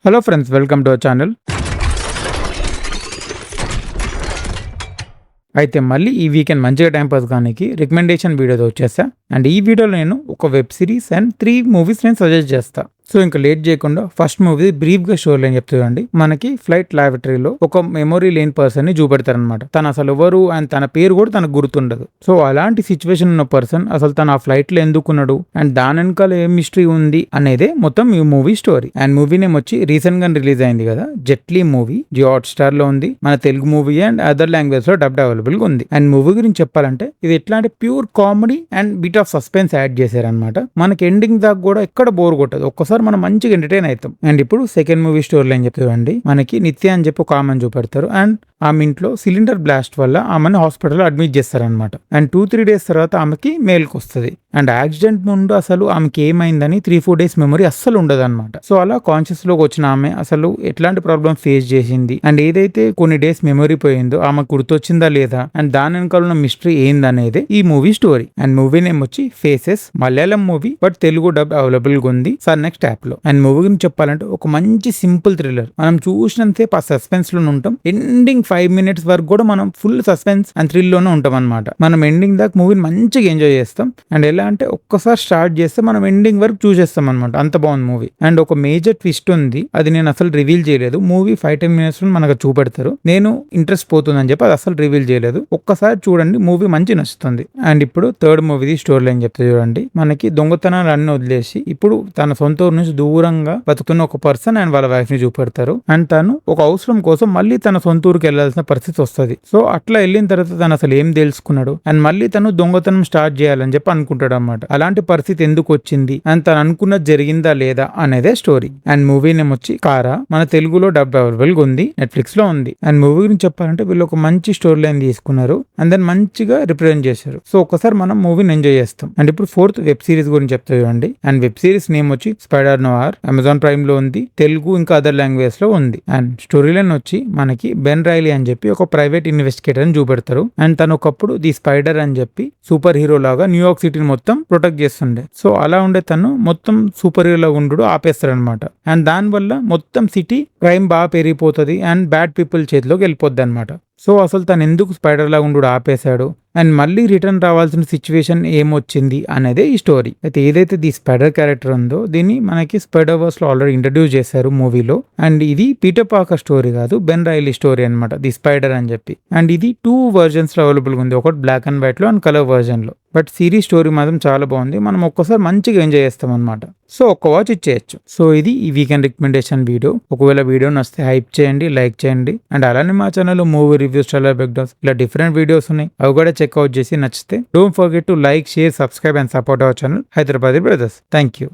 Hello friends, welcome to our channel. అయితే మళ్ళీ ఈ వీకెండ్ మంచిగా టైం పాస్ కానికి రికమెండేషన్ వీడియోతో వచ్చేస్తా. అండ్ ఈ వీడియోలో నేను ఒక వెబ్ సిరీస్ అండ్ 3 మూవీస్ నేను సజెస్ట్ చేస్తా. సో ఇంకా లేట్ చేయకుండా ఫస్ట్ మూవీ బ్రీఫ్ గా స్టోరీ అని చెప్తుందండి. మనకి ఫ్లైట్ లాబొరేటరీలో ఒక మెమొరీ లేని పర్సన్ ని చూపెడతారనమాట. తను అసలు ఎవరు అండ్ తన పేరు కూడా తనకు గుర్తుండదు. సో అలాంటి సిచ్యువేషన్ ఉన్న పర్సన్ అసలు తను ఆ ఫ్లైట్ లో ఎందుకున్నాడు అండ్ దాని వెనకాల ఏం మిస్టరీ ఉంది అనేదే మొత్తం ఈ movie story. And movie name వచ్చి రీసెంట్ గా రిలీజ్ అయింది కదా, Jaitley movie. Jio hot star లో ఉంది. మన Telugu movie and other language లో డబ్డ్ అవైలబుల్ గా ఉంది. అండ్ మూవీ గురించి చెప్పాలంటే ఇది ఎట్లా అంటే pure comedy and bit of suspense add చేశారనమాట. మనకి ఎండింగ్ దాకా కూడా ఎక్కడ బోర్ కొట్టదు. ఒక్కసారి మనం మంచిగా ఎంటర్టైన్ అవుతాం. అండ్ ఇప్పుడు సెకండ్ మూవీ స్టోరీలో ఏం చెప్తారండి, మనకి నిత్య అని చెప్పి ఒక ఆమెను చూపెడతారు. అండ్ ఆమె ఇంట్లో సిలిండర్ బ్లాస్ట్ వల్ల ఆమెను హాస్పిటల్లో అడ్మిట్ చేస్తారనమాట. అండ్ 2-3 డేస్ తర్వాత ఆమెకి మేల్కి వస్తుంది. అండ్ యాక్సిడెంట్ ముందు అసలు ఆమెకి ఏమైందని 3-4 డేస్ మెమరీ అస్సలు ఉండదు అనమాట. సో అలా కాన్షియస్ లోకి వచ్చిన ఆమె అసలు ఎట్లాంటి ప్రాబ్లమ్ ఫేస్ చేసింది అండ్ ఏదైతే కొన్ని డేస్ మెమరీ పోయిందో ఆమెకు గుర్తొచ్చిందా లేదా అండ్ దాని వెనకాల ఉన్న మిస్టరీ ఏందనేది ఈ movie story. And movie name వచ్చి Faces. Malayalam movie but Telugu dub available గా ఉంది సన్ నెక్స్ట్ యాప్ లో. అండ్ మూవీ గురించి చెప్పాలంటే ఒక మంచి సింపుల్ థ్రిల్లర్. మనం చూసినంతసేపు ఆ సస్పెన్స్ లో ఉంటాం. ఎండింగ్ 5 minutes వరకు కూడా మనం ఫుల్ సస్పెన్స్ అండ్ థ్రిల్ లోనే ఉంటాం అనమాట. మనం ఎండింగ్ దాకా మూవీని మంచిగా ఎంజాయ్ చేస్తాం. అండ్ ఎలా అంటే ఒక్కసారి స్టార్ట్ చేస్తే మనం ఎండింగ్ వరకు చూసేస్తాం అనమాట. అంత బాగుంది మూవీ. అండ్ ఒక మేజర్ ట్విస్ట్ ఉంది, అది నేను అసలు రివీల్ చేయలేదు. మూవీ 5-10 minutes లో మనకు చూపెడతారు. నేను ఇంట్రెస్ట్ పోతుందని చెప్పి అది అసలు రివీల్ చేయలేదు. ఒక్కసారి చూడండి, మూవీ మంచి నచ్చుతుంది. అండ్ ఇప్పుడు థర్డ్ మూవీ స్టోరీ లైన్ చెప్తే చూడండి, మనకి దొంగతనాలు అన్ని వదిలేసి ఇప్పుడు తన సొంత ఊరు నుంచి దూరంగా బతుకుతున్న ఒక పర్సన్ అండ్ వాళ్ళ వైఫ్ ని చూపెడతారు. అండ్ తను ఒక అవసరం కోసం మళ్ళీ తన సొంత ఊరికి వెళ్లాల్సిన పరిస్థితి వస్తుంది. సో అట్లా వెళ్ళిన తర్వాత తను అసలు ఏం తెలుసుకున్నాడు అండ్ మళ్ళీ తను దొంగతనం స్టార్ట్ చేయాలని చెప్పి అనుకుంటాడు అనమాట. అలాంటి పరిస్థితి ఎందుకు వచ్చింది అండ్ తను అనుకున్నది జరిగిందా లేదా అనేదే స్టోరీ. అండ్ మూవీ నేమ్ వచ్చి కారా. మన తెలుగులో డబ్ అవైలబుల్ గా ఉంది, నెట్ఫ్లిక్స్ లో ఉంది. అండ్ మూవీ గురించి చెప్పాలంటే వీళ్ళు ఒక మంచి స్టోరీ లైన్ తీసుకున్నారు అండ్ దాన్ని మంచిగా రిప్రజెంట్ చేశారు. సో ఒకసారి మనం మూవీని ఎంజాయ్ చేస్తాం. అండ్ ఇప్పుడు ఫోర్త్ వెబ్ సిరీస్ గురించి చెప్తా చూడండి. అండ్ వెబ్ సిరీస్ నేమ్ వచ్చి స్పైడర్ నోవార్. అమెజాన్ ప్రైమ్ లో ఉంది, తెలుగు ఇంకా అదర్ లాంగ్వేజ్ లో ఉంది. అండ్ స్టోరీ లైన్ వచ్చి మనకి బెన్ రైలీ అని చెప్పి ఒక ప్రైవేట్ ఇన్వెస్టిగేటర్ అని చూపెడతారు. అండ్ తను ఒకప్పుడు ది స్పైడర్ అని చెప్పి సూపర్ హీరో లాగా న్యూయార్క్ సిటీని మొత్తం ప్రొటెక్ట్ చేస్తుండే. సో అలా ఉండే తను మొత్తం సూపర్ హీరో లాగా ఉండు ఆపేస్తాడు అనమాట. అండ్ దానివల్ల మొత్తం సిటీ క్రైమ్ బాగా పెరిగిపోతుంది అండ్ బ్యాడ్ పీపుల్ చేతిలోకి వెళ్ళిపోద్ది అనమాట. సో అసలు తను ఎందుకు స్పైడర్ లాగా ఉండు ఆపేశాడు అండ్ మళ్ళీ రిటర్న్ రావాల్సిన సిచ్యువేషన్ ఏమొచ్చింది అనేదే ఈ స్టోరీ. అయితే ఏదైతే ది స్పైడర్ క్యారెక్టర్ ఉందో దీన్ని మనకి స్పైడర్ వర్స్ లో ఆల్రెడీ ఇంట్రడ్యూస్ చేశారు మూవీలో. అండ్ ఇది పీటర్ పార్కర్ స్టోరీ కాదు, బెన్ రైలీ స్టోరీ అనమాట, ది స్పైడర్ అని చెప్పి. అండ్ ఇది 2 versions లో అవైలబుల్ ఉంది, ఒకటి బ్లాక్ అండ్ వైట్ లో అండ్ కలర్ వర్జన్ లో. బట్ సిరీస్ స్టోరీ మాత్రం చాలా బాగుంది. మనం ఒక్కసారి మంచిగా ఎంజాయ్ చేస్తాం అనమాట. సో ఒక్క వాచ్ ఇచ్చేయచ్చు. సో ఇది ఈ వీకెండ్ రికమెండేషన్ వీడియో. ఒకవేళ వీడియో నచ్చితే హైప్ చేయండి, లైక్ చేయండి. అండ్ అలానే మా ఛానల్లో మూవీ రివ్యూస్, ట్రైలర్ బ్రేక్డౌన్స్ ఇలా డిఫరెంట్ వీడియోస్ ఉన్నాయి. అవి కూడా చెక్అవుట్ చేసి నచ్చితే don't forget to like, share, subscribe and support our channel Hyderabadi brothers. Thank you.